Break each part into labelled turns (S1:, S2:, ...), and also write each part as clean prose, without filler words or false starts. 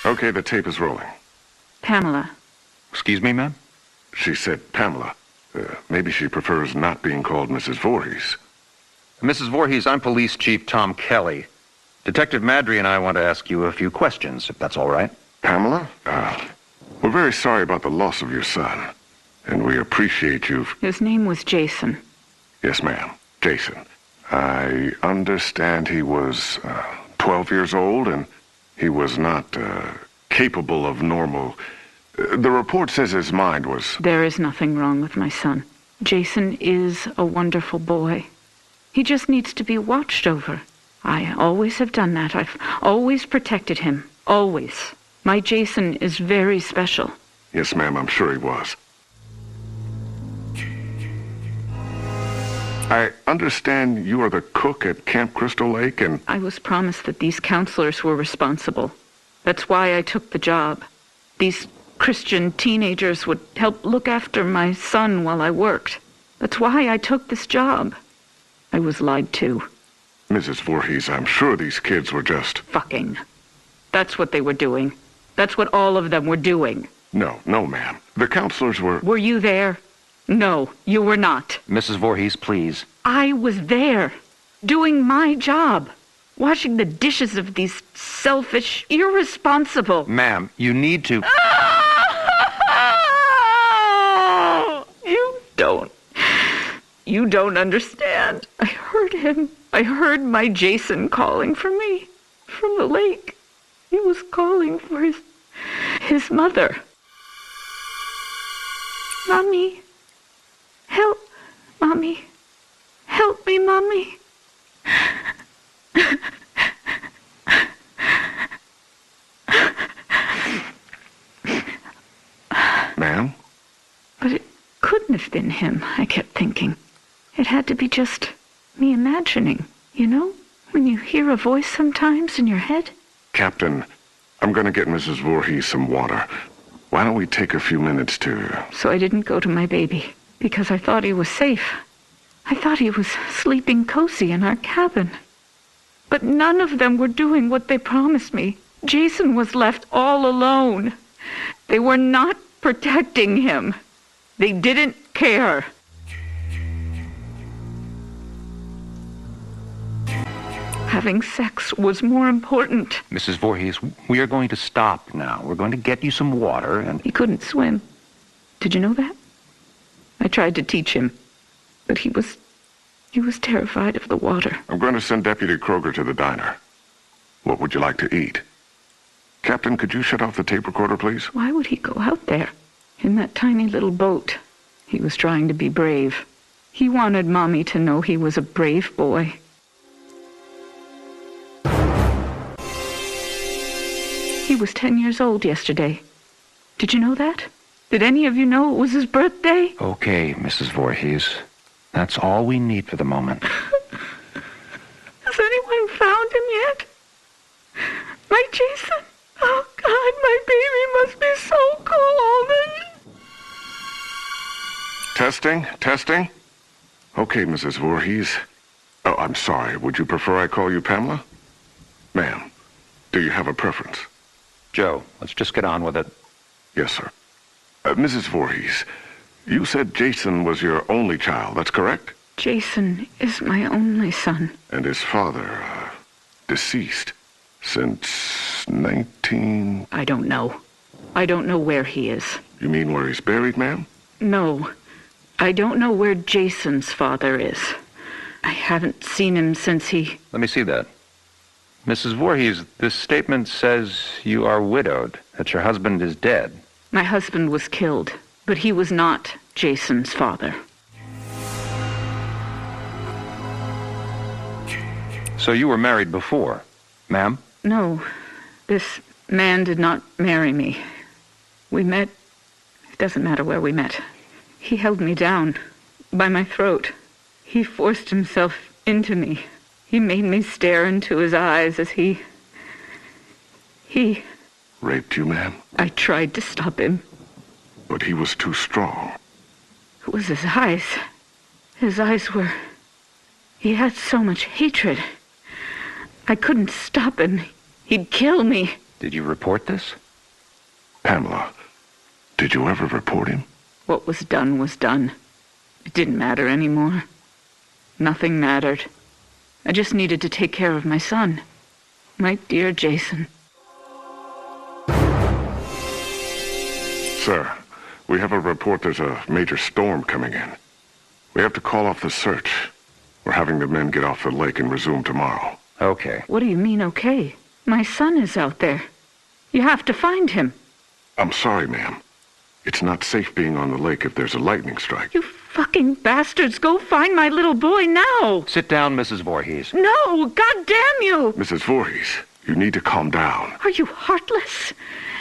S1: Okay, the tape is rolling.
S2: Pamela.
S3: Excuse me, ma'am?
S1: She said Pamela. Maybe she prefers not being called Mrs. Voorhees.
S3: Mrs. Voorhees, I'm Police Chief Tom Kelly. Detective Madry and I want to ask you a few questions, if that's all right.
S1: Pamela? We're very sorry about the loss of your son. And we appreciate you.
S2: His name was Jason.
S1: Yes, ma'am. Jason. I understand he was 12 years old and he was not capable of normal. The report says his mind was...
S2: There is nothing wrong with my son. Jason is a wonderful boy. He just needs to be watched over. I always have done that. I've always protected him. Always. My Jason is very special.
S1: Yes, ma'am, I'm sure he was. I understand you are the cook at Camp Crystal Lake and...
S2: I was promised that these counselors were responsible. That's why I took the job. These Christian teenagers would help look after my son while I worked. That's why I took this job. I was lied to.
S1: Mrs. Voorhees, I'm sure these kids were just...
S2: Fucking. That's what they were doing. That's what all of them were doing.
S1: No, ma'am. The counselors were...
S2: Were you there? No, you were not.
S3: Mrs. Voorhees, please.
S2: I was there, doing my job, washing the dishes of these selfish, irresponsible...
S3: Ma'am, you need to...
S2: You don't understand. I heard him. I heard my Jason calling for me from the lake. He was calling for his mother. Mommy. Help. Mommy. Help me, Mommy.
S1: Ma'am?
S2: But it couldn't have been him, I kept thinking. It had to be just me imagining, you know? When you hear a voice sometimes in your head.
S1: Captain, I'm going to get Mrs. Voorhees some water. Why don't we take a few minutes to...
S2: So I didn't go to my baby, because I thought he was safe. I thought he was sleeping cozy in our cabin. But none of them were doing what they promised me. Jason was left all alone. They were not protecting him. They didn't care. Having sex was more important.
S3: Mrs. Voorhees, we are going to stop now. We're going to get you some water and...
S2: He couldn't swim. Did you know that? I tried to teach him, but he was terrified of the water.
S1: I'm going to send Deputy Kroger to the diner. What would you like to eat? Captain, could you shut off the tape recorder, please?
S2: Why would he go out there in that tiny little boat? He was trying to be brave. He wanted Mommy to know he was a brave boy. He was 10 years old yesterday. Did you know that? Did any of you know it was his birthday?
S3: Okay, Mrs. Voorhees. That's all we need for the moment.
S2: Has anyone found him yet? My Jason? Oh, God, my baby must be so cold.
S1: Testing? Okay, Mrs. Voorhees. Oh, I'm sorry. Would you prefer I call you Pamela? Ma'am, do you have a preference?
S3: Joe, let's just get on with it.
S1: Yes, sir. Mrs. Voorhees, you said Jason was your only child, that's correct?
S2: Jason is my only son.
S1: And his father, deceased since 19...
S2: I don't know. I don't know where he is.
S1: You mean where he's buried, ma'am?
S2: No. I don't know where Jason's father is. I haven't seen him since he...
S3: Let me see that. Mrs. Voorhees, this statement says you are widowed, that your husband is dead.
S2: My husband was killed, but he was not Jason's father.
S3: So you were married before, ma'am?
S2: No, this man did not marry me. We met... It doesn't matter where we met. He held me down by my throat. He forced himself into me. He made me stare into his eyes as he...
S1: Raped you, ma'am?
S2: I tried to stop him.
S1: But he was too strong.
S2: It was his eyes. His eyes were... He had so much hatred. I couldn't stop him. He'd kill me.
S3: Did you report this?
S1: Pamela, did you ever report him?
S2: What was done was done. It didn't matter anymore. Nothing mattered. I just needed to take care of my son. My dear Jason.
S1: Sir, we have a report there's a major storm coming in. We have to call off the search. We're having the men get off the lake and resume tomorrow.
S3: Okay.
S2: What do you mean, okay? My son is out there. You have to find him.
S1: I'm sorry, ma'am. It's not safe being on the lake if there's a lightning strike.
S2: You fucking bastards, go find my little boy now!
S3: Sit down, Mrs. Voorhees.
S2: No! God damn you!
S1: Mrs. Voorhees, you need to calm down.
S2: Are you heartless?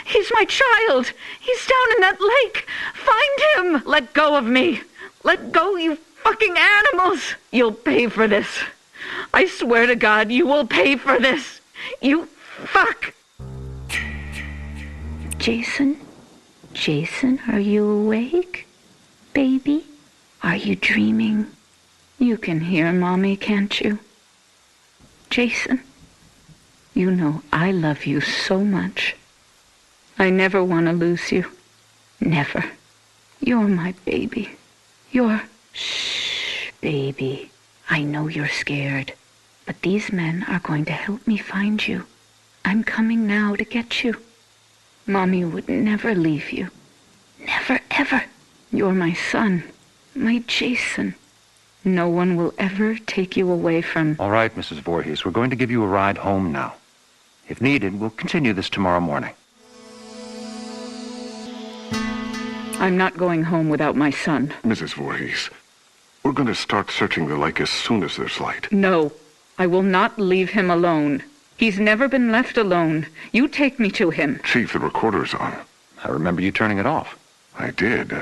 S2: He's my child! He's down in that lake! Find him! Let go of me! Let go, you fucking animals! You'll pay for this. I swear to God, you will pay for this. You fuck! Jason? Jason, are you awake? Baby? Are you dreaming? You can hear Mommy, can't you? Jason, you know I love you so much. I never want to lose you. Never. You're my baby. Shh, baby. I know you're scared, but these men are going to help me find you. I'm coming now to get you. Mommy would never leave you. Never, ever. You're my son, my Jason. No one will ever take you away from...
S3: All right, Mrs. Voorhees, we're going to give you a ride home now. If needed, we'll continue this tomorrow morning.
S2: I'm not going home without my son.
S1: Mrs. Voorhees, we're going to start searching the lake as soon as there's light.
S2: No, I will not leave him alone. He's never been left alone. You take me to him.
S1: Chief, the recorder's on.
S3: I remember you turning it off.
S1: I did.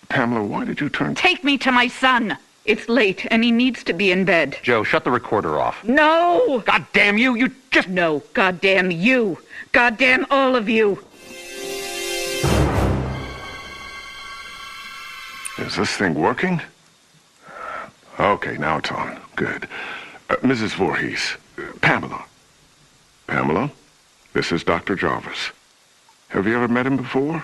S1: Pamela, why did you turn...
S2: Take me to my son! It's late, and he needs to be in bed.
S3: Joe, shut the recorder off.
S2: No!
S3: God damn you! You just...
S2: No, goddamn you! Goddamn all of you!
S1: Is this thing working? Okay, now it's on. Good. Mrs. Voorhees. Pamela. Pamela, this is Dr. Jarvis. Have you ever met him before?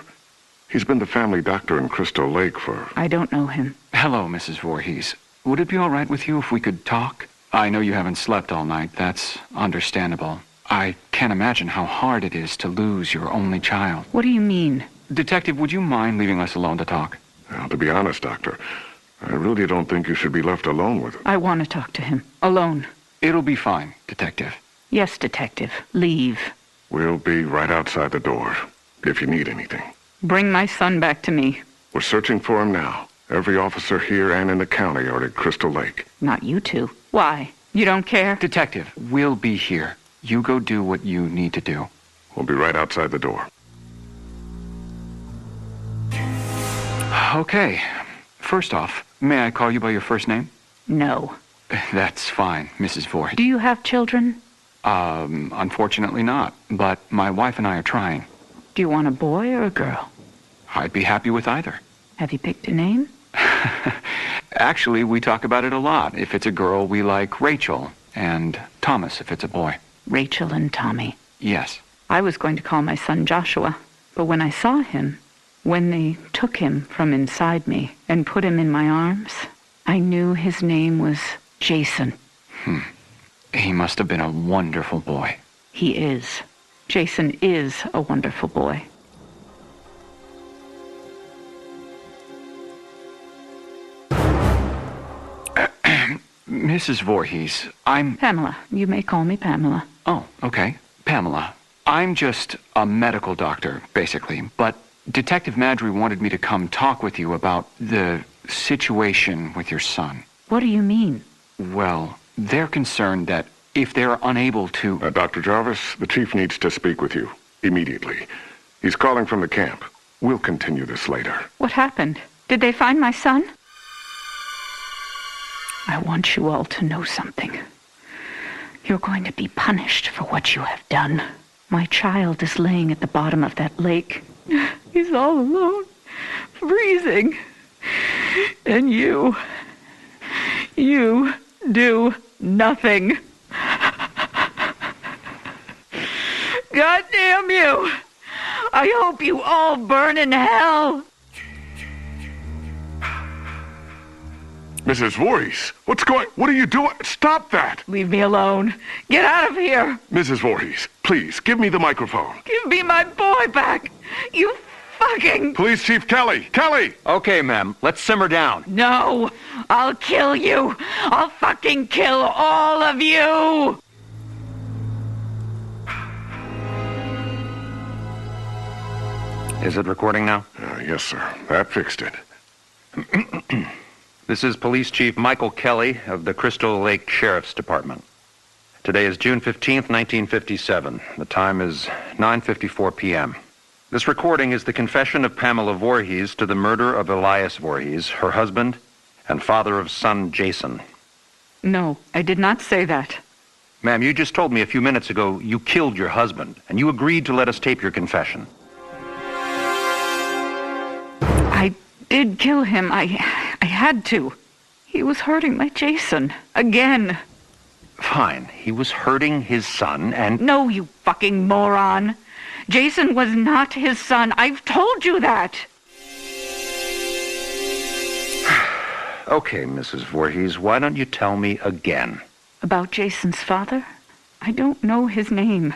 S1: He's been the family doctor in Crystal Lake for...
S2: I don't know him.
S4: Hello, Mrs. Voorhees. Would it be all right with you if we could talk? I know you haven't slept all night. That's understandable. I can't imagine how hard it is to lose your only child.
S2: What do you mean?
S4: Detective, would you mind leaving us alone to talk?
S1: Well, to be honest, Doctor, I really don't think you should be left alone with him.
S2: I want to talk to him. Alone.
S4: It'll be fine, Detective.
S2: Yes, Detective. Leave.
S1: We'll be right outside the door, if you need anything.
S2: Bring my son back to me.
S1: We're searching for him now. Every officer here and in the county are at Crystal Lake.
S2: Not you two. Why? You don't care?
S4: Detective, we'll be here. You go do what you need to do.
S1: We'll be right outside the door.
S4: Okay. First off, may I call you by your first name?
S2: No.
S4: That's fine, Mrs. Voorhees.
S2: Do you have children?
S4: Unfortunately not, but my wife and I are trying.
S2: Do you want a boy or a girl?
S4: I'd be happy with either.
S2: Have you picked a name?
S4: Actually, we talk about it a lot. If it's a girl, we like Rachel, and Thomas if it's a boy.
S2: Rachel and Tommy.
S4: Yes.
S2: I was going to call my son Joshua, but when I saw him, when they took him from inside me and put him in my arms, I knew his name was Jason.
S4: He must have been a wonderful boy.
S2: He is. Jason is a wonderful boy.
S4: Mrs. Voorhees, I'm...
S2: Pamela. You may call me Pamela.
S4: Oh, okay. Pamela. I'm just a medical doctor, basically, but Detective Madry wanted me to come talk with you about the situation with your son.
S2: What do you mean?
S4: Well, they're concerned that if they're unable to...
S1: Dr. Jarvis, the chief needs to speak with you immediately. He's calling from the camp. We'll continue this later.
S2: What happened? Did they find my son? I want you all to know something. You're going to be punished for what you have done. My child is laying at the bottom of that lake. He's all alone, freezing. And you do nothing. God damn you! I hope you all burn in hell!
S1: Mrs. Voorhees, what are you doing? Stop that!
S2: Leave me alone. Get out of here!
S1: Mrs. Voorhees, please, give me the microphone.
S2: Give me my boy back! You fucking...
S1: Police Chief Kelly! Kelly!
S3: Okay, ma'am. Let's simmer down.
S2: No! I'll kill you! I'll fucking kill all of you!
S3: Is it recording now?
S1: Yes, sir. That fixed it.
S3: This is Police Chief Michael Kelly of the Crystal Lake Sheriff's Department. Today is June 15th, 1957. The time is 9:54 p.m. This recording is the confession of Pamela Voorhees to the murder of Elias Voorhees, her husband, and father of son Jason.
S2: No, I did not say that.
S3: Ma'am, you just told me a few minutes ago you killed your husband, and you agreed to let us tape your confession.
S2: I did kill him. I had to. He was hurting my Jason. Again.
S3: Fine. He was hurting his son, and...
S2: No, you fucking moron. Jason was not his son. I've told you that.
S3: Okay, Mrs. Voorhees, why don't you tell me again?
S2: About Jason's father? I don't know his name.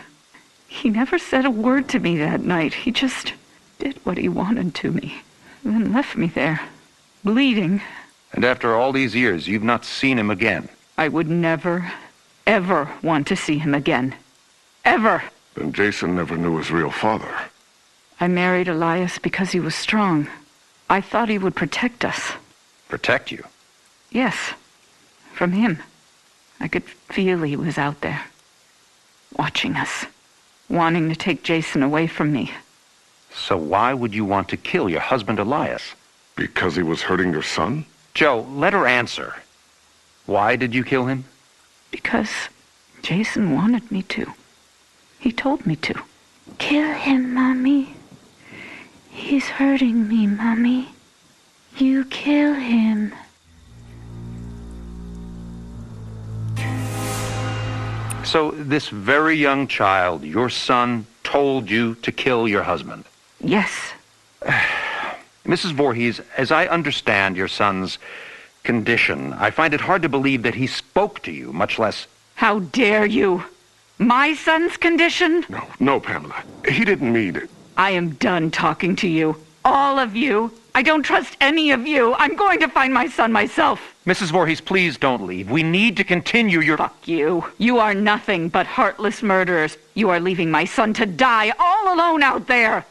S2: He never said a word to me that night. He just did what he wanted to me, then left me there, bleeding.
S3: And after all these years, you've not seen him again?
S2: I would never, ever want to see him again. Ever.
S1: Then Jason never knew his real father.
S2: I married Elias because he was strong. I thought he would protect us.
S3: Protect you?
S2: Yes, from him. I could feel he was out there, watching us, wanting to take Jason away from me.
S3: So why would you want to kill your husband Elias?
S1: Because he was hurting your son?
S3: Joe, let her answer. Why did you kill him?
S2: Because Jason wanted me to. He told me to. Kill him, Mommy. He's hurting me, Mommy. You kill him.
S3: So this very young child, your son, told you to kill your husband?
S2: Yes.
S3: Mrs. Voorhees, as I understand your son's condition, I find it hard to believe that he spoke to you, much less...
S2: How dare you? My son's condition?
S1: No, Pamela. He didn't mean it.
S2: I am done talking to you. All of you. I don't trust any of you. I'm going to find my son myself.
S3: Mrs. Voorhees, please don't leave. We need to continue your...
S2: Fuck you. You are nothing but heartless murderers. You are leaving my son to die all alone out there.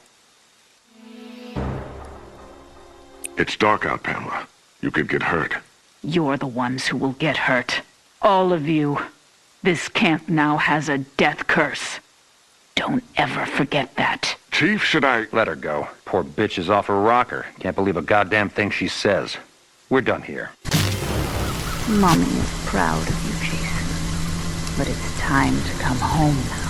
S1: It's dark out, Pamela. You could get hurt.
S2: You're the ones who will get hurt. All of you. This camp now has a death curse. Don't ever forget that.
S1: Chief, should I...
S3: Let her go. Poor bitch is off her rocker. Can't believe a goddamn thing she says. We're done here.
S2: Mommy is proud of you, Jason. But it's time to come home now.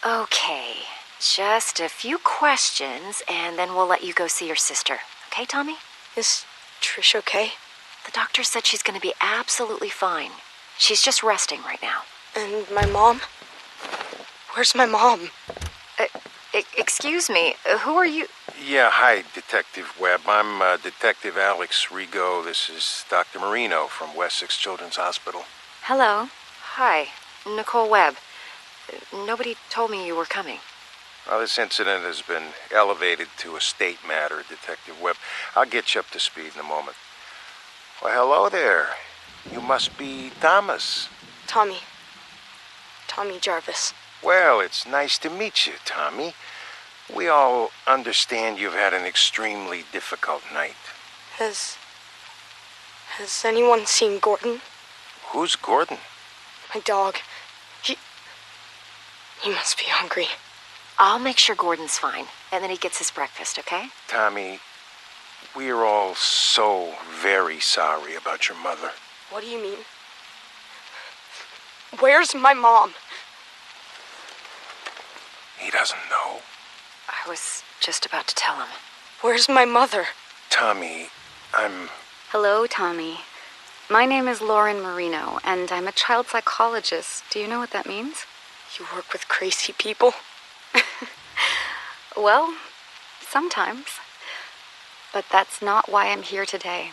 S5: Okay, just a few questions, and then we'll let you go see your sister. Okay, Tommy?
S6: Is Trish okay?
S5: The doctor said she's going to be absolutely fine. She's just resting right now.
S6: And my mom? Where's my mom?
S5: Excuse me, who are you?
S7: Yeah, hi, Detective Webb. I'm Detective Alex Rigo. This is Dr. Marino from Wessex Children's Hospital.
S5: Hello. Hi, Nicole Webb. Nobody told me you were coming.
S7: Well, this incident has been elevated to a state matter, Detective Webb. I'll get you up to speed in a moment. Well, hello there. You must be Thomas.
S6: Tommy Jarvis.
S7: Well, it's nice to meet you, Tommy. We all understand you've had an extremely difficult night.
S6: Has anyone seen Gordon?
S7: Who's Gordon?
S6: My dog. He must be hungry.
S5: I'll make sure Gordon's fine, and then he gets his breakfast, okay?
S7: Tommy, we're all so very sorry about your mother.
S6: What do you mean? Where's my mom?
S7: He doesn't know.
S5: I was just about to tell him.
S6: Where's my mother?
S7: Tommy, I'm...
S5: Hello, Tommy. My name is Lauren Marino, and I'm a child psychologist. Do you know what that means?
S6: You work with crazy people?
S5: Well, sometimes. But that's not why I'm here today.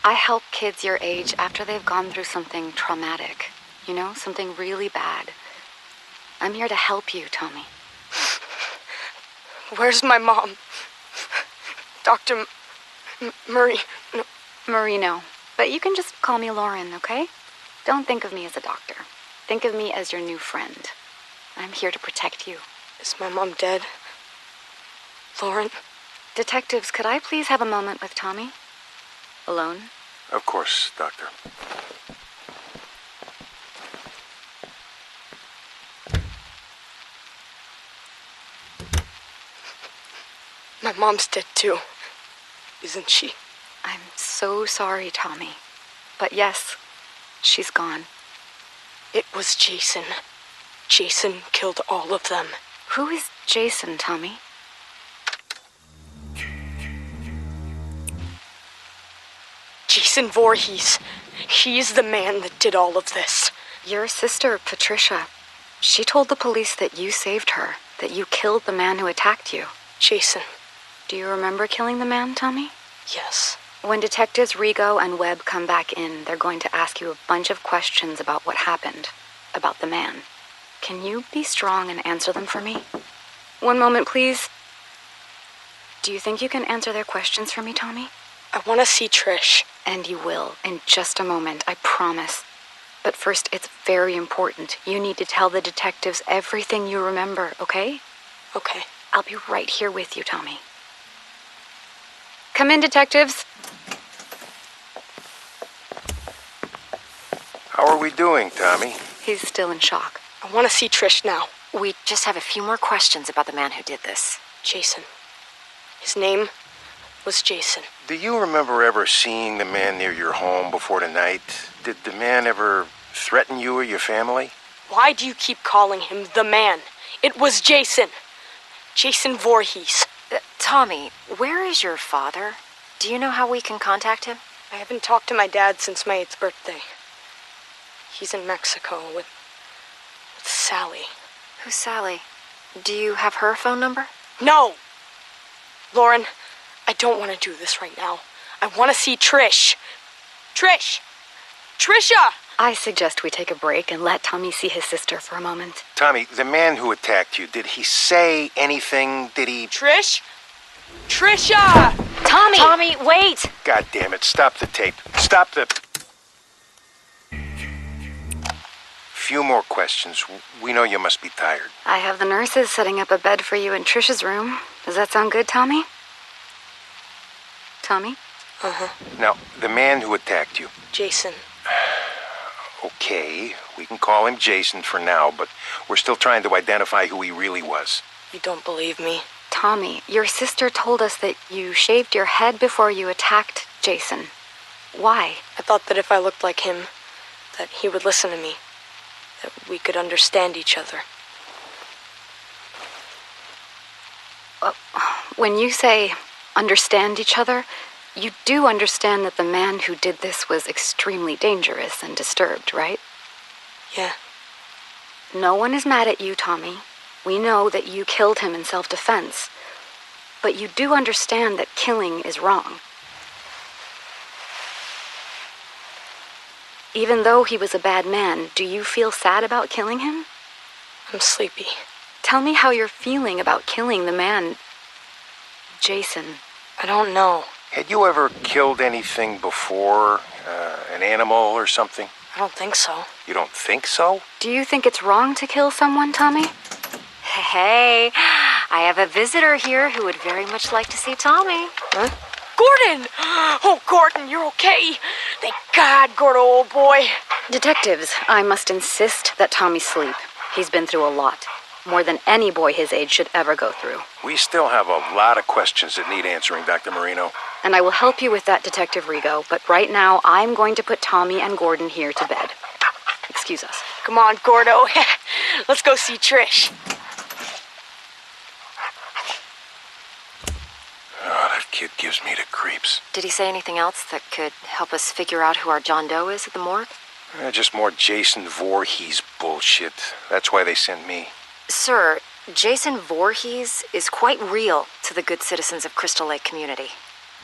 S5: I help kids your age after they've gone through something traumatic. You know, something really bad. I'm here to help you, Tommy.
S6: Where's my mom? Dr. Murray... No.
S5: Marino. But you can just call me Lauren, okay? Don't think of me as a doctor. Think of me as your new friend. I'm here to protect you.
S6: Is my mom dead? Lauren?
S5: Detectives, could I please have a moment with Tommy? Alone?
S7: Of course, Doctor.
S6: My mom's dead too, isn't she?
S5: I'm so sorry, Tommy. But yes, she's gone.
S6: It was Jason. Jason killed all of them.
S5: Who is Jason, Tommy?
S6: Jason Voorhees. He's the man that did all of this.
S5: Your sister, Patricia. She told the police that you saved her, that you killed the man who attacked you.
S6: Jason.
S5: Do you remember killing the man, Tommy?
S6: Yes.
S5: When detectives Rigo and Webb come back in, they're going to ask you a bunch of questions about what happened, about the man. Can you be strong and answer them for me? One moment, please. Do you think you can answer their questions for me, Tommy?
S6: I want to see Trish.
S5: And you will, in just a moment, I promise. But first, it's very important. You need to tell the detectives everything you remember, okay?
S6: Okay.
S5: I'll be right here with you, Tommy. Come in, detectives.
S7: How are we doing, Tommy?
S5: He's still in shock.
S6: I want to see Trish now.
S5: We just have a few more questions about the man who did this.
S6: Jason. His name was Jason.
S7: Do you remember ever seeing the man near your home before tonight? Did the man ever threaten you or your family?
S6: Why do you keep calling him the man? It was Jason. Jason Voorhees.
S5: Tommy, where is your father? Do you know how we can contact him?
S6: I haven't talked to my dad since my 8th birthday. He's in Mexico with Sally.
S5: Who's Sally? Do you have her phone number?
S6: No! Lauren, I don't want to do this right now. I want to see Trish. Trish! Trisha!
S5: I suggest we take a break and let Tommy see his sister for a moment.
S7: Tommy, the man who attacked you, did he say anything? Did he...
S6: Trish? Trisha!
S5: Tommy! Tommy, wait!
S7: God damn it, stop the tape. Stop the... Few more questions. We know you must be tired.
S5: I have the nurses setting up a bed for you in Trisha's room. Does that sound good, Tommy? Tommy?
S6: Uh-huh.
S7: Now, the man who attacked you.
S6: Jason.
S7: Okay, we can call him Jason for now, but we're still trying to identify who he really was.
S6: You don't believe me?
S5: Tommy, your sister told us that you shaved your head before you attacked Jason. Why?
S6: I thought that if I looked like him, that he would listen to me. That we could understand each other.
S5: When you say understand each other, you do understand that the man who did this was extremely dangerous and disturbed, right?
S6: Yeah.
S5: No one is mad at you, Tommy. We know that you killed him in self-defense. But you do understand that killing is wrong. Even though he was a bad man, do you feel sad about killing him?
S6: I'm sleepy.
S5: Tell me how you're feeling about killing the man, Jason.
S6: I don't know.
S7: Had you ever killed anything before? An animal or something?
S6: I don't think so.
S7: You don't think so?
S5: Do you think it's wrong to kill someone, Tommy? Hey, I have a visitor here who would very much like to see Tommy.
S6: Huh? Gordon! Oh, Gordon, you're okay. Thank God, Gordo, old boy.
S5: Detectives, I must insist that Tommy sleep. He's been through a lot. More than any boy his age should ever go through.
S7: We still have a lot of questions that need answering, Dr. Marino.
S5: And I will help you with that, Detective Rigo, but right now I'm going to put Tommy and Gordon here to bed. Excuse us.
S6: Come on, Gordo. Let's go see Trish.
S7: kid gives me the creeps.
S5: Did he say anything else that could help us figure out who our John Doe is at the morgue?
S7: Just more Jason Voorhees bullshit. That's why they sent me.
S5: Sir, Jason Voorhees is quite real to the good citizens of Crystal Lake community.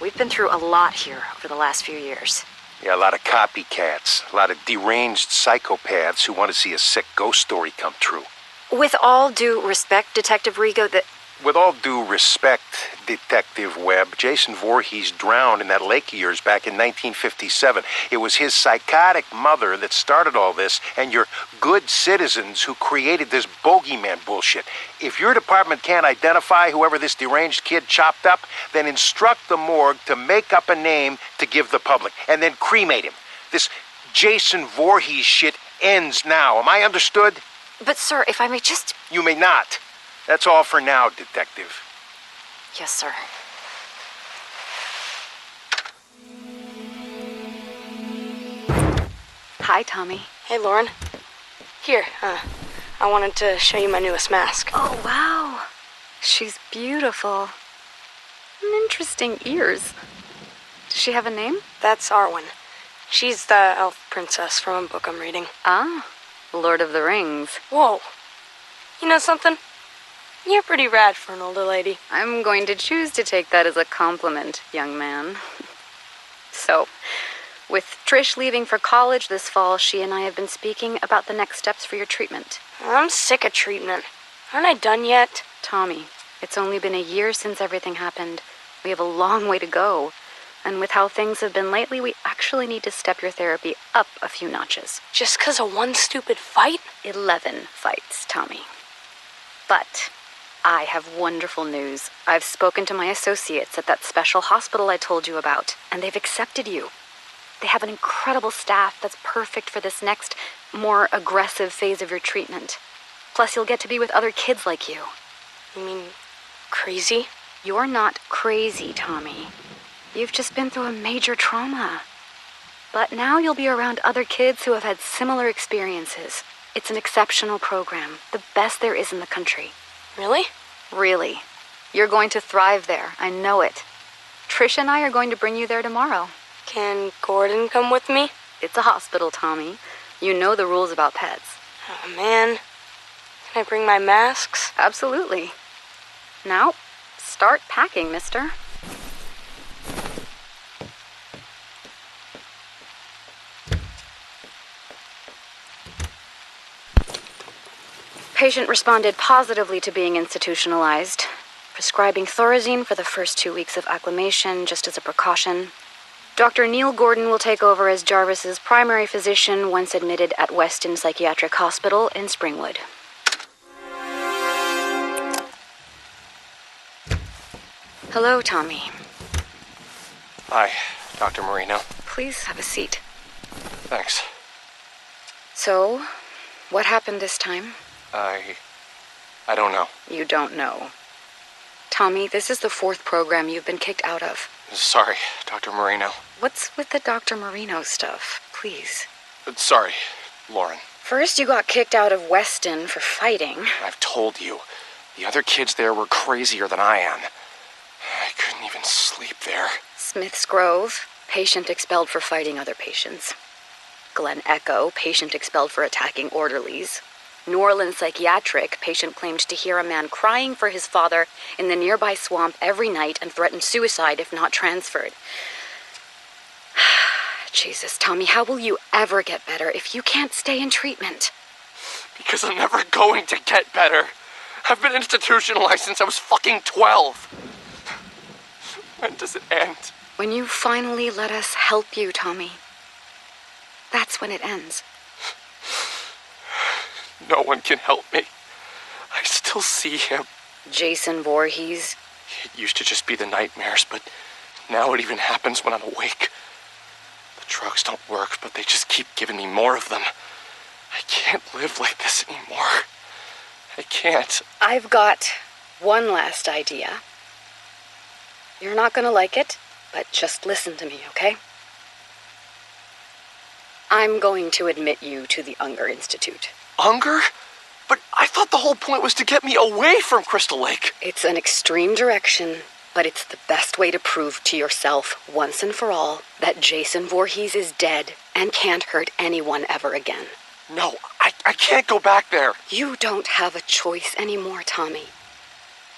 S5: We've been through a lot here over the last few years.
S7: Yeah, a lot of copycats. A lot of deranged psychopaths who want to see a sick ghost story come true.
S5: With all due respect, Detective Rigo,
S7: With all due respect, Detective Webb, Jason Voorhees drowned in that lake of yours back in 1957. It was his psychotic mother that started all this, and your good citizens who created this bogeyman bullshit. If your department can't identify whoever this deranged kid chopped up, then instruct the morgue to make up a name to give the public, and then cremate him. This Jason Voorhees shit ends now. Am I understood?
S5: But sir, if I may just...
S7: You may not. That's all for now, Detective.
S5: Yes, sir. Hi, Tommy.
S6: Hey, Lauren. Here, I wanted to show you my newest mask.
S5: Oh, wow. She's beautiful. Interesting ears. Does she have a name?
S6: That's Arwen. She's the elf princess from a book I'm reading.
S5: Ah, Lord of the Rings.
S6: Whoa. You know something? You're pretty rad for an older lady.
S5: I'm going to choose to take that as a compliment, young man. So, with Trish leaving for college this fall, she and I have been speaking about the next steps for your treatment.
S6: I'm sick of treatment. Aren't I done yet?
S5: Tommy, it's only been a year since everything happened. We have a long way to go. And with how things have been lately, we actually need to step your therapy up a few notches.
S6: Just 'cause of one stupid fight?
S5: 11 fights, Tommy. But I have wonderful news. I've spoken to my associates at that special hospital I told you about, and they've accepted you. They have an incredible staff that's perfect for this next, more aggressive phase of your treatment. Plus, you'll get to be with other kids like you.
S6: You mean crazy?
S5: You're not crazy, Tommy. You've just been through a major trauma. But now you'll be around other kids who have had similar experiences. It's an exceptional program, the best there is in the country.
S6: Really?
S5: Really. You're going to thrive there, I know it. Trish and I are going to bring you there tomorrow.
S6: Can Gordon come with me?
S5: It's a hospital, Tommy. You know the rules about pets.
S6: Oh, man. Can I bring my masks?
S5: Absolutely. Now, start packing, mister. Patient responded positively to being institutionalized, prescribing Thorazine for the first 2 weeks of acclimation just as a precaution. Dr. Neil Gordon will take over as Jarvis's primary physician once admitted at Weston Psychiatric Hospital in Springwood. Hello, Tommy.
S8: Hi, Dr. Marino.
S5: Please have a seat.
S8: Thanks.
S5: So, what happened this time?
S8: I don't know.
S5: You don't know. Tommy, this is the 4th program you've been kicked out of.
S8: Sorry, Dr. Marino.
S5: What's with the Dr. Marino stuff? Please.
S8: Sorry, Lauren.
S5: First, you got kicked out of Weston for fighting.
S8: I've told you, the other kids there were crazier than I am. I couldn't even sleep there.
S5: Smith's Grove, patient expelled for fighting other patients. Glen Echo, patient expelled for attacking orderlies. New Orleans Psychiatric, patient claimed to hear a man crying for his father in the nearby swamp every night and threatened suicide if not transferred. Jesus, Tommy, how will you ever get better if you can't stay in treatment?
S8: Because I'm never going to get better. I've been institutionalized since I was fucking 12. When does it end?
S5: When you finally let us help you, Tommy. That's when it ends.
S8: No one can help me. I still see him.
S5: Jason Voorhees.
S8: It used to just be the nightmares, but now it even happens when I'm awake. The drugs don't work, but they just keep giving me more of them. I can't live like this anymore. I can't.
S5: I've got one last idea. You're not gonna like it, but just listen to me, okay? I'm going to admit you to the Unger Institute.
S8: Unger? But I thought the whole point was to get me away from Crystal Lake.
S5: It's an extreme direction, But it's the best way to prove to yourself, once and for all, that Jason Voorhees is dead and can't hurt anyone ever again.
S8: No, I can't go back there.
S5: You don't have a choice anymore, Tommy.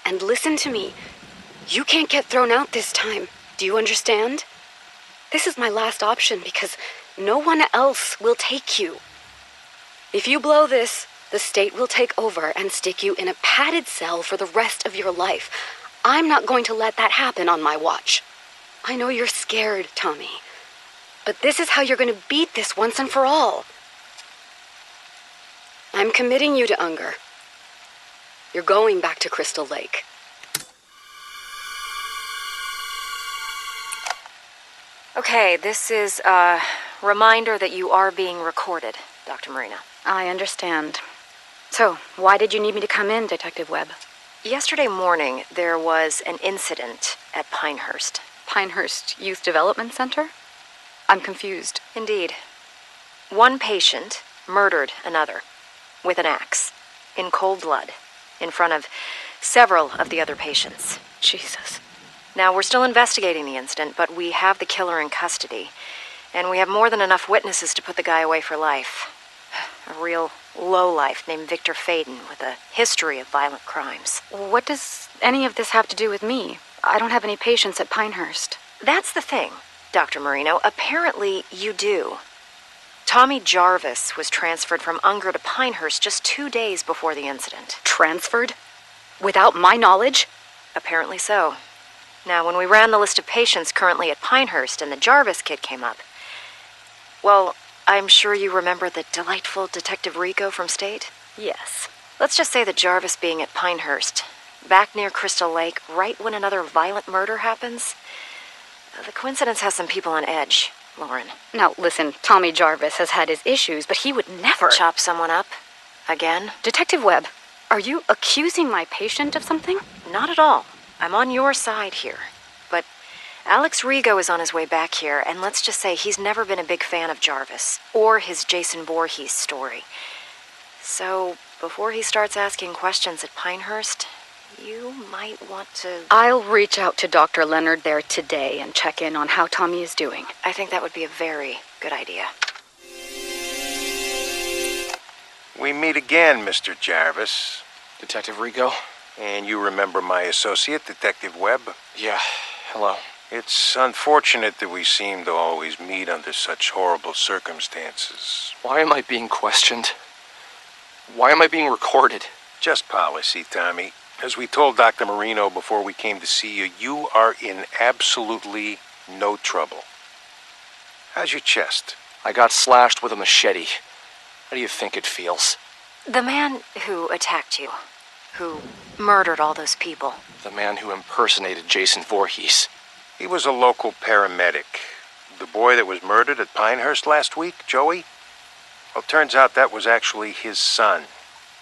S5: And listen to me. You can't get thrown out this time. Do you understand? This is my last option because no one else will take you. If you blow this, the state will take over and stick you in a padded cell for the rest of your life. I'm not going to let that happen on my watch. I know you're scared, Tommy. But this is how you're going to beat this once and for all. I'm committing you to Unger. You're going back to Crystal Lake.
S9: Okay, this is a reminder that you are being recorded, Dr. Marino.
S5: I understand. So, why did you need me to come in, Detective Webb?
S9: Yesterday morning, there was an incident at Pinehurst.
S5: Pinehurst Youth Development Center? I'm confused.
S9: Indeed. One patient murdered another with an axe in cold blood in front of several of the other patients.
S5: Jesus.
S9: Now, we're still investigating the incident, but we have the killer in custody, and we have more than enough witnesses to put the guy away for life. A real lowlife named Victor Faden with a history of violent crimes.
S5: What does any of this have to do with me? I don't have any patients at Pinehurst.
S9: That's the thing, Dr. Marino. Apparently, you do. Tommy Jarvis was transferred from Unger to Pinehurst just 2 days before the incident.
S5: Transferred? Without my knowledge?
S9: Apparently so. Now, when we ran the list of patients currently at Pinehurst and the Jarvis kid came up, well, I'm sure you remember the delightful Detective Rico from State?
S5: Yes.
S9: Let's just say that Jarvis being at Pinehurst, back near Crystal Lake, right when another violent murder happens, the coincidence has some people on edge, Lauren.
S5: Now, listen, Tommy Jarvis has had his issues, but he would never...
S9: Chop someone up? Again?
S5: Detective Webb, are you accusing my patient of something?
S9: Not at all. I'm on your side here. But Alex Rigo is on his way back here, and let's just say he's never been a big fan of Jarvis, or his Jason Voorhees story. So, before he starts asking questions at Pinehurst, you might want to...
S5: I'll reach out to Dr. Leonard there today and check in on how Tommy is doing.
S9: I think that would be a very good idea.
S7: We meet again, Mr. Jarvis.
S8: Detective Rigo?
S7: And you remember my associate, Detective Webb?
S8: Yeah, hello.
S7: It's unfortunate that we seem to always meet under such horrible circumstances.
S8: Why am I being questioned? Why am I being recorded?
S7: Just policy, Tommy. As we told Dr. Marino before we came to see you, you are in absolutely no trouble. How's your chest?
S8: I got slashed with a machete. How do you think it feels?
S9: The man who attacked you, who murdered all those people.
S8: The man who impersonated Jason Voorhees.
S7: He was a local paramedic. The boy that was murdered at Pinehurst last week, Joey? Well, turns out that was actually his son.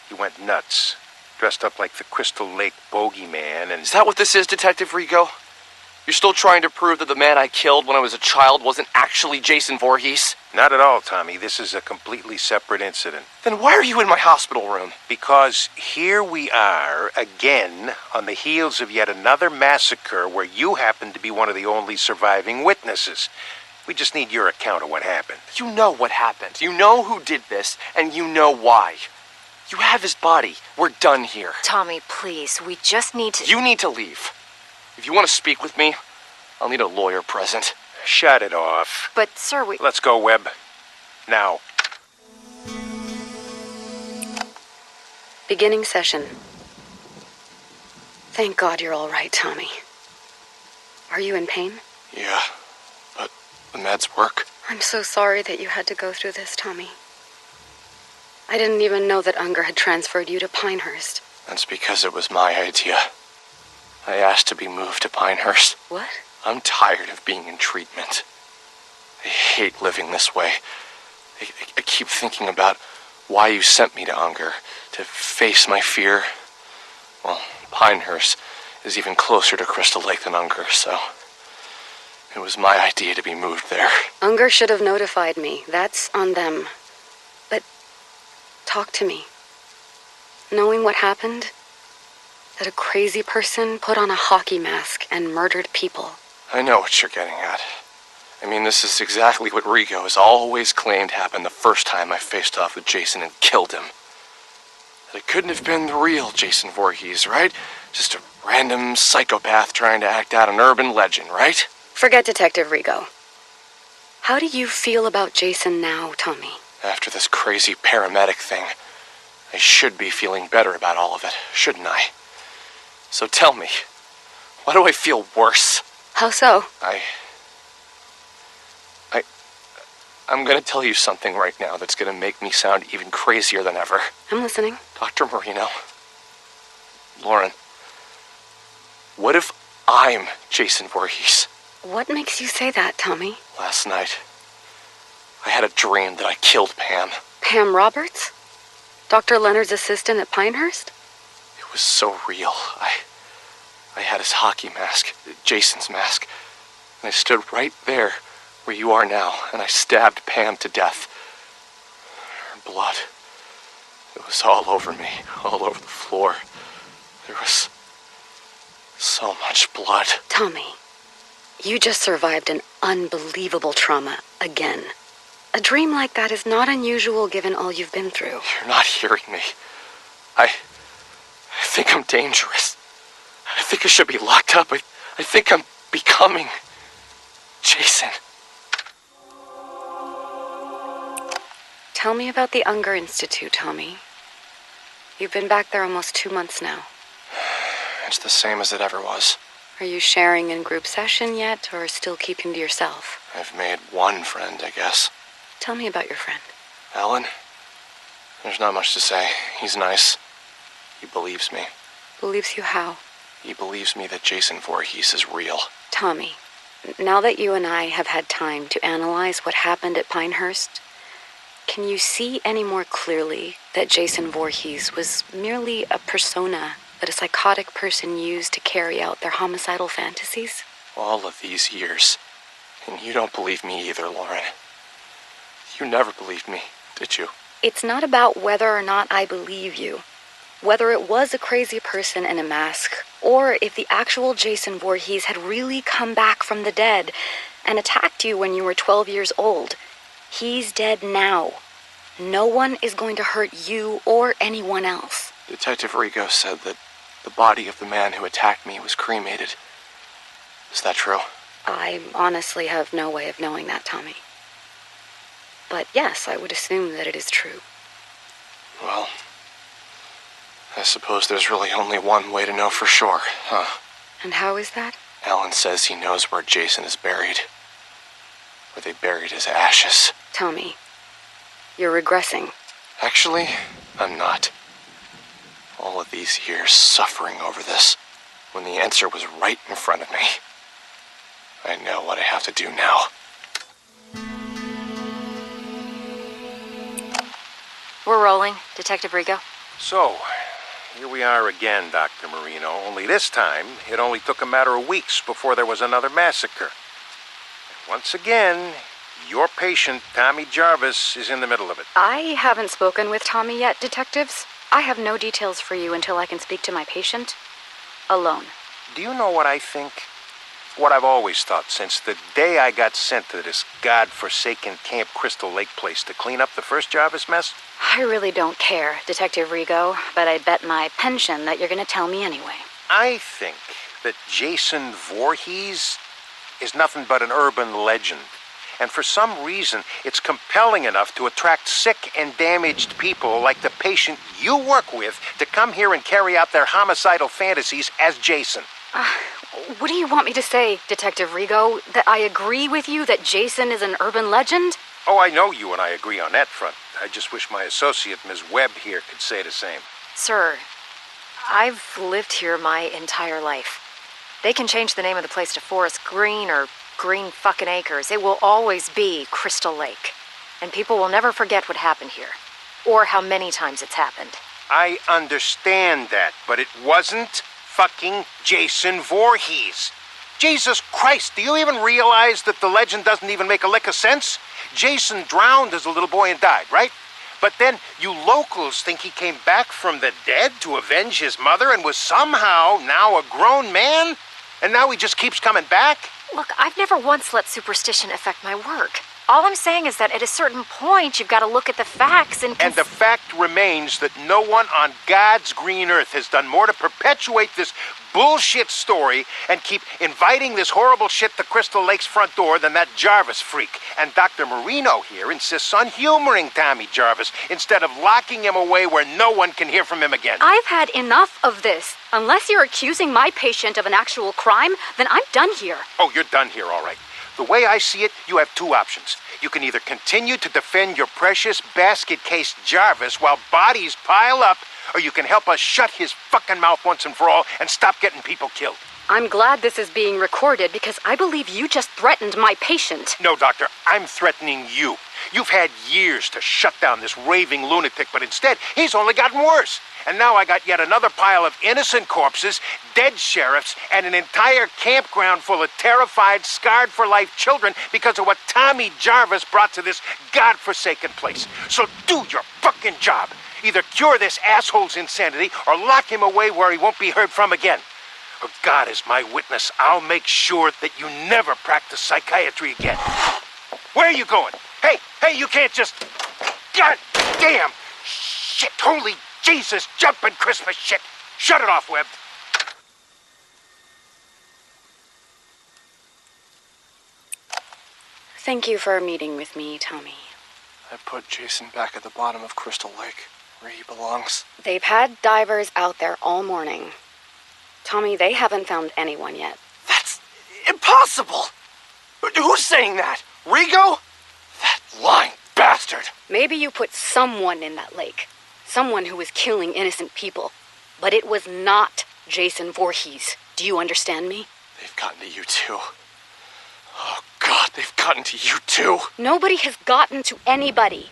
S7: He went nuts. Dressed up like the Crystal Lake bogeyman and...
S8: Is that what this is, Detective Rigo? You're still trying to prove that the man I killed when I was a child wasn't actually Jason Voorhees?
S7: Not at all, Tommy. This is a completely separate incident.
S8: Then why are you in my hospital room?
S7: Because here we are, again, on the heels of yet another massacre where you happen to be one of the only surviving witnesses. We just need your account of what happened.
S8: You know what happened. You know who did this, and you know why. You have his body. We're done here.
S9: Tommy, please, we just need to...
S8: You need to leave. If you want to speak with me, I'll need a lawyer present.
S7: Shut it off.
S9: But, sir, we...
S7: Let's go, Webb. Now.
S5: Beginning session. Thank God you're all right, Tommy. Are you in pain?
S8: Yeah, but the meds work.
S5: I'm so sorry that you had to go through this, Tommy. I didn't even know that Unger had transferred you to Pinehurst.
S8: That's because it was my idea. I asked to be moved to Pinehurst.
S5: What?
S8: I'm tired of being in treatment. I hate living this way. I keep thinking about why you sent me to Unger, to face my fear. Well, Pinehurst is even closer to Crystal Lake than Unger, so it was my idea to be moved there.
S5: Unger should have notified me. That's on them. But talk to me. Knowing what happened, that a crazy person put on a hockey mask and murdered people.
S8: I know what you're getting at. I mean, this is exactly what Rigo has always claimed happened the first time I faced off with Jason and killed him. That it couldn't have been the real Jason Voorhees, right? Just a random psychopath trying to act out an urban legend, right?
S5: Forget Detective Rigo. How do you feel about Jason now, Tommy?
S8: After this crazy paramedic thing, I should be feeling better about all of it, shouldn't I? So tell me, why do I feel worse?
S5: How so?
S8: I'm gonna tell you something right now that's gonna make me sound even crazier than ever.
S5: I'm listening.
S8: Dr. Marino, Lauren, what if I'm Jason Voorhees?
S5: What makes you say that, Tommy?
S8: Last night, I had a dream that I killed Pam.
S5: Pam Roberts? Dr. Leonard's assistant at Pinehurst?
S8: It was so real. I had his hockey mask, Jason's mask, and I stood right there where you are now, and I stabbed Pam to death. Her blood, it was all over me, all over the floor. There was so much blood.
S5: Tommy, you just survived an unbelievable trauma again. A dream like that is not unusual given all you've been through.
S8: You're not hearing me. I think I'm dangerous. I think I should be locked up. I think I'm becoming Jason.
S5: Tell me about the Unger Institute, Tommy. You've been back there almost 2 months now.
S8: It's the same as it ever was.
S5: Are you sharing in group session yet, or still keeping to yourself?
S8: I've made one friend, I guess.
S5: Tell me about your friend.
S8: Alan? There's not much to say. He's nice. He believes me.
S5: Believes you how?
S8: He believes me that Jason Voorhees is real.
S5: Tommy, now that you and I have had time to analyze what happened at Pinehurst, can you see any more clearly that Jason Voorhees was merely a persona that a psychotic person used to carry out their homicidal fantasies?
S8: All of these years. And you don't believe me either, Lauren. You never believed me, did you?
S5: It's not about whether or not I believe you. Whether it was a crazy person in a mask, or if the actual Jason Voorhees had really come back from the dead and attacked you when you were 12 years old. He's dead now. No one is going to hurt you or anyone else.
S8: Detective Rigo said that the body of the man who attacked me was cremated. Is that true?
S5: I honestly have no way of knowing that, Tommy. But yes, I would assume that it is true.
S8: Well, I suppose there's really only one way to know for sure, huh?
S5: And how is that?
S8: Alan says he knows where Jason is buried. Where they buried his ashes.
S5: Tommy, you're regressing.
S8: Actually, I'm not. All of these years suffering over this, when the answer was right in front of me. I know what I have to do now.
S9: We're rolling, Detective Rigo.
S7: So, here we are again, Dr. Marino. Only this time, it only took a matter of weeks before there was another massacre. And once again, your patient, Tommy Jarvis, is in the middle of it.
S5: I haven't spoken with Tommy yet, detectives. I have no details for you until I can speak to my patient alone.
S7: Do you know what I think? What I've always thought since the day I got sent to this godforsaken Camp Crystal Lake place to clean up the first Jarvis mess?
S5: I really don't care, Detective Rigo, but I'd bet my pension that you're going to tell me anyway.
S7: I think that Jason Voorhees is nothing but an urban legend. And for some reason, it's compelling enough to attract sick and damaged people like the patient you work with to come here and carry out their homicidal fantasies as Jason.
S5: What do you want me to say, Detective Rigo? That I agree with you that Jason is an urban legend?
S7: Oh, I know you and I agree on that front. I just wish my associate, Ms. Webb, here could say the same.
S9: Sir, I've lived here my entire life. They can change the name of the place to Forest Green or Green fucking Acres. It will always be Crystal Lake. And people will never forget what happened here. Or how many times it's happened.
S7: I understand that, but it wasn't fucking Jason Voorhees. Jesus Christ, do you even realize that the legend doesn't even make a lick of sense? Jason drowned as a little boy and died, right? But then you locals think he came back from the dead to avenge his mother and was somehow now a grown man? And now he just keeps coming back?
S9: Look, I've never once let superstition affect my work. All I'm saying is that at a certain point, you've got to look at the facts and...
S7: And the fact remains that no one on God's green earth has done more to perpetuate this bullshit story and keep inviting this horrible shit to Crystal Lake's front door than that Jarvis freak. And Dr. Marino here insists on humoring Tommy Jarvis instead of locking him away where no one can hear from him again.
S5: I've had enough of this. Unless you're accusing my patient of an actual crime, then I'm done here.
S7: Oh, you're done here, all right. The way I see it, you have two options. You can either continue to defend your precious basket case Jarvis while bodies pile up, or you can help us shut his fucking mouth once and for all and stop getting people killed.
S5: I'm glad this is being recorded because I believe you just threatened my patient.
S7: No, Doctor, I'm threatening you. You've had years to shut down this raving lunatic, but instead, he's only gotten worse. And now I got yet another pile of innocent corpses, dead sheriffs, and an entire campground full of terrified, scarred-for-life children because of what Tommy Jarvis brought to this godforsaken place. So do your fucking job. Either cure this asshole's insanity or lock him away where he won't be heard from again. Or God is my witness, I'll make sure that you never practice psychiatry again. Where are you going? Hey, you can't just... God damn! Shit, holy Jesus, jumping Christmas shit! Shut it off, Webb.
S5: Thank you for meeting with me, Tommy.
S8: I put Jason back at the bottom of Crystal Lake, where he belongs.
S5: They've had divers out there all morning. Tommy, they haven't found anyone yet.
S8: That's impossible! Who's saying that? Rigo? That lying bastard!
S5: Maybe you put someone in that lake. Someone who was killing innocent people. But it was not Jason Voorhees. Do you understand me?
S8: They've gotten to you too. Oh God, they've gotten to you too.
S5: Nobody has gotten to anybody.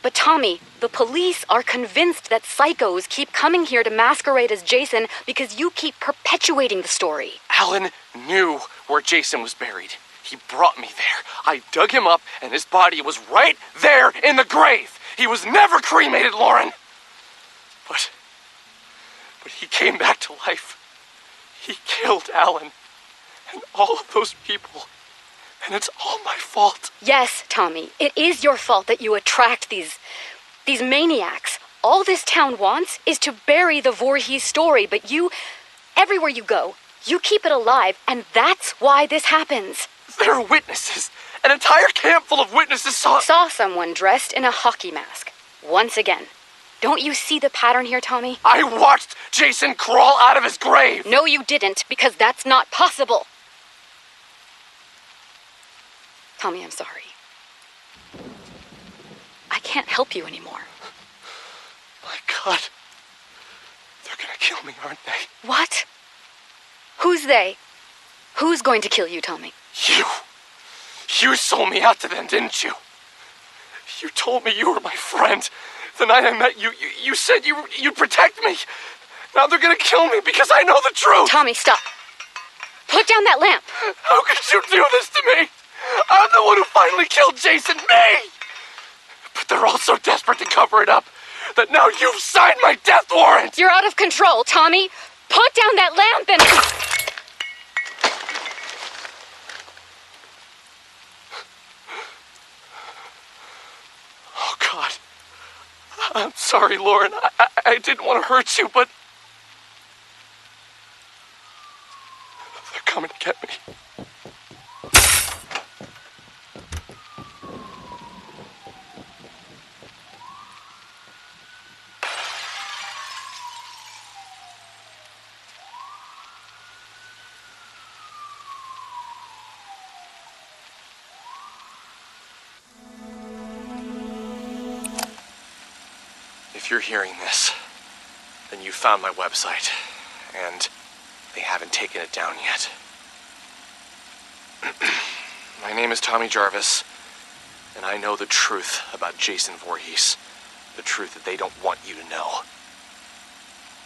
S5: But Tommy, the police are convinced that psychos keep coming here to masquerade as Jason because you keep perpetuating the story.
S8: Alan knew where Jason was buried. He brought me there. I dug him up, and his body was right there in the grave. He was never cremated, Lauren. But he came back to life. He killed Alan and all of those people. And it's all my fault.
S5: Yes, Tommy, it is your fault that you attract these maniacs. All this town wants is to bury the Voorhees story, but you, everywhere you go, you keep it alive, and that's why this happens.
S8: There are witnesses. An entire camp full of witnesses saw
S5: someone dressed in a hockey mask. Once again. Don't you see the pattern here, Tommy?
S8: I watched Jason crawl out of his grave!
S5: No, you didn't, because that's not possible. Tommy, I'm sorry. I can't help you anymore.
S8: My God. They're gonna kill me, aren't they?
S5: What? Who's they? Who's going to kill you, Tommy?
S8: You. You sold me out to them, didn't you? You told me you were my friend. The night I met you, you said you'd protect me. Now they're gonna kill me because I know the truth.
S5: Tommy, stop. Put down that lamp.
S8: How could you do this to me? I'm the one who finally killed Jason, me! But they're all so desperate to cover it up that now you've signed my death warrant!
S5: You're out of control, Tommy. Put down that lamp and...
S8: Oh, God. I'm sorry, Lauren. I didn't want to hurt you, but... they're coming to get me. If you're hearing this, then you found my website, and they haven't taken it down yet. My name is Tommy Jarvis, and I know the truth about Jason Voorhees. The truth that they don't want you to know.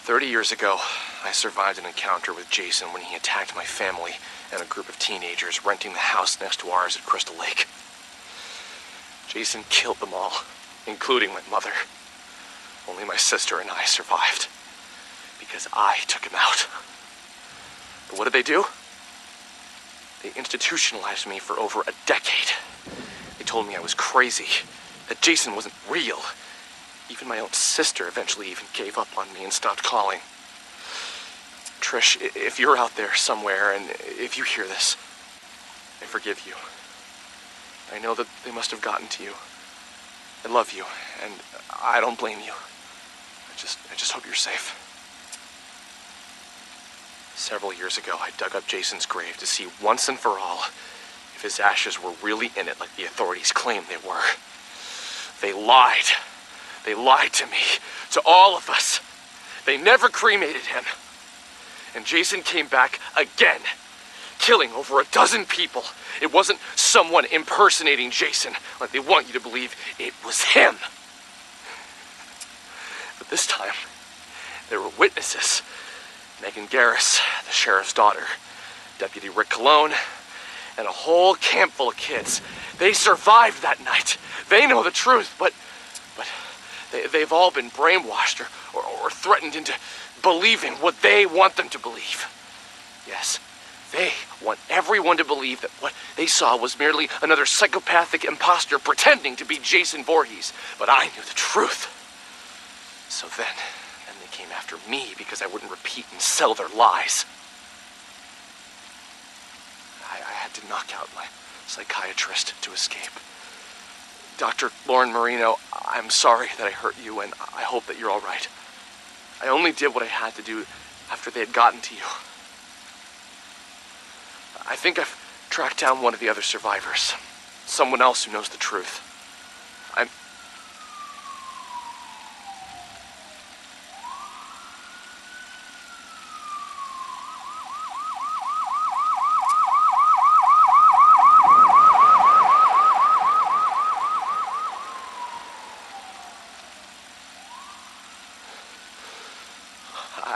S8: 30 years ago, I survived an encounter with Jason when he attacked my family and a group of teenagers renting the house next to ours at Crystal Lake. Jason killed them all, including my mother. Only my sister and I survived, because I took him out. But what did they do? They institutionalized me for over a decade. They told me I was crazy, that Jason wasn't real. Even my own sister eventually even gave up on me and stopped calling. Trish, if you're out there somewhere, and if you hear this, I forgive you. I know that they must have gotten to you. I love you, and I don't blame you. I just hope you're safe. Several years ago, I dug up Jason's grave to see once and for all if his ashes were really in it like the authorities claimed they were. They lied. They lied to me, to all of us. They never cremated him. And Jason came back again, killing over a dozen people. It wasn't someone impersonating Jason like they want you to believe. It was him. But this time, there were witnesses. Megan Garris, the sheriff's daughter, Deputy Rick Cologne, and a whole camp full of kids. They survived that night. They know the truth, but they've all been brainwashed or threatened into believing what they want them to believe. Yes, they want everyone to believe that what they saw was merely another psychopathic imposter pretending to be Jason Voorhees. But I knew the truth. So then they came after me because I wouldn't repeat and sell their lies. I had to knock out my psychiatrist to escape. Dr. Lauren Marino, I'm sorry that I hurt you, and I hope that you're all right. I only did what I had to do after they had gotten to you. I think I've tracked down one of the other survivors. Someone else who knows the truth.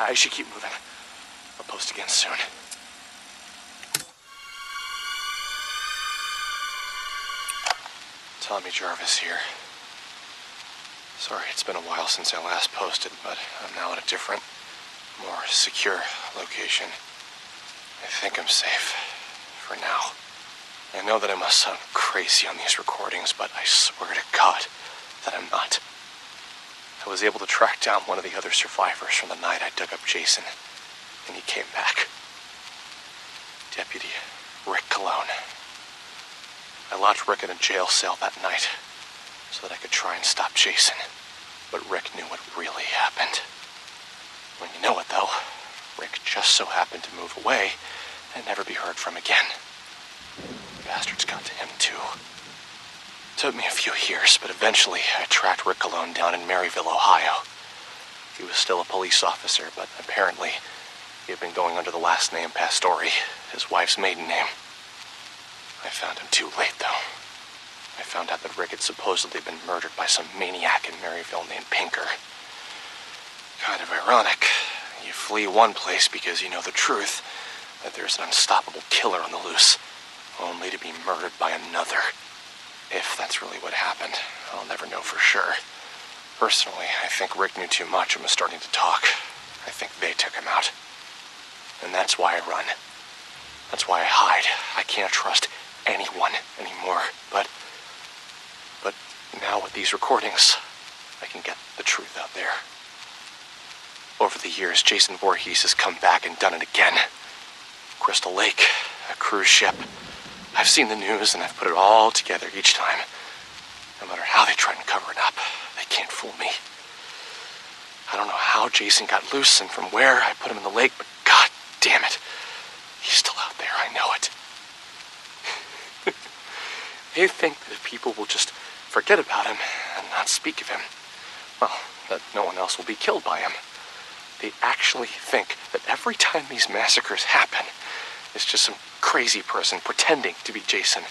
S8: I should keep moving. I'll post again soon. Tommy Jarvis here. Sorry, it's been a while since I last posted, but I'm now at a different, more secure location. I think I'm safe. For now. I know that I must sound crazy on these recordings, but I swear to God that I'm not. I was able to track down one of the other survivors from the night I dug up Jason, and he came back. Deputy Rick Cologne. I locked Rick in a jail cell that night so that I could try and stop Jason, but Rick knew what really happened. When you know it, though, Rick just so happened to move away and never be heard from again. The bastards got to him, too. Took me a few years, but eventually I tracked Rick Cologne down in Maryville, Ohio. He was still a police officer, but apparently he had been going under the last name Pastore, his wife's maiden name. I found him too late, though. I found out that Rick had supposedly been murdered by some maniac in Maryville named Pinker. Kind of ironic. You flee one place because you know the truth, that there's an unstoppable killer on the loose, only to be murdered by another. If that's really what happened, I'll never know for sure. Personally, I think Rick knew too much and was starting to talk. I think they took him out. And that's why I run. That's why I hide. I can't trust anyone anymore. But now with these recordings, I can get the truth out there. Over the years, Jason Voorhees has come back and done it again. Crystal Lake, a cruise ship. I've seen the news and I've put it all together each time. No matter how they try and cover it up, they can't fool me. I don't know how Jason got loose and from where I put him in the lake, but god damn it, he's still out there, I know it. They think that people will just forget about him and not speak of him. Well, that no one else will be killed by him. They actually think that every time these massacres happen, it's just some crazy person pretending to be Jason.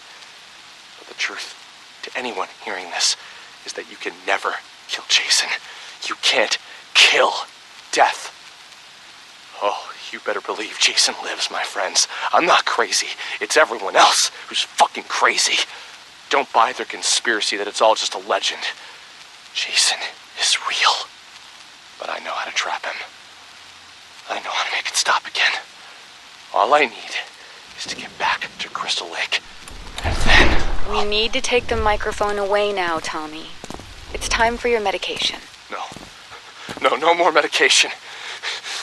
S8: But the truth to anyone hearing this is that you can never kill Jason. You can't kill death. Oh, you better believe Jason lives, my friends. I'm not crazy. It's everyone else who's fucking crazy. Don't buy their conspiracy that it's all just a legend. Jason is real. But I know how to trap him. I know how to make it stop again. All I need is to get back to Crystal Lake. And then...
S5: We need to take the microphone away now, Tommy. It's time for your medication.
S8: No more medication.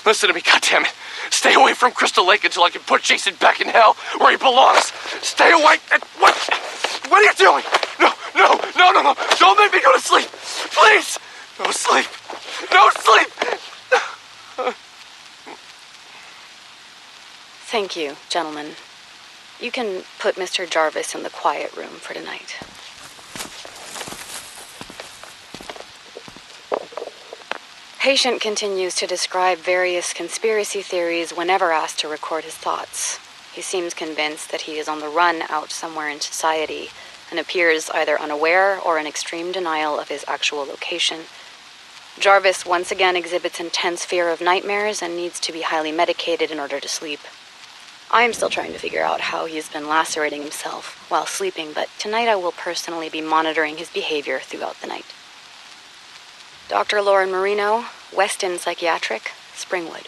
S8: Listen to me, goddammit. Stay away from Crystal Lake until I can put Jason back in hell where he belongs. Stay away. What are you doing? No. Don't make me go to sleep. Please. No sleep. No sleep.
S5: Thank you, gentlemen. You can put Mr. Jarvis in the quiet room for tonight. Patient continues to describe various conspiracy theories whenever asked to record his thoughts. He seems convinced that he is on the run out somewhere in society and appears either unaware or in extreme denial of his actual location. Jarvis once again exhibits intense fear of nightmares and needs to be highly medicated in order to sleep. I am still trying to figure out how he's been lacerating himself while sleeping, but tonight I will personally be monitoring his behavior throughout the night. Dr. Lauren Marino, Weston Psychiatric, Springwood.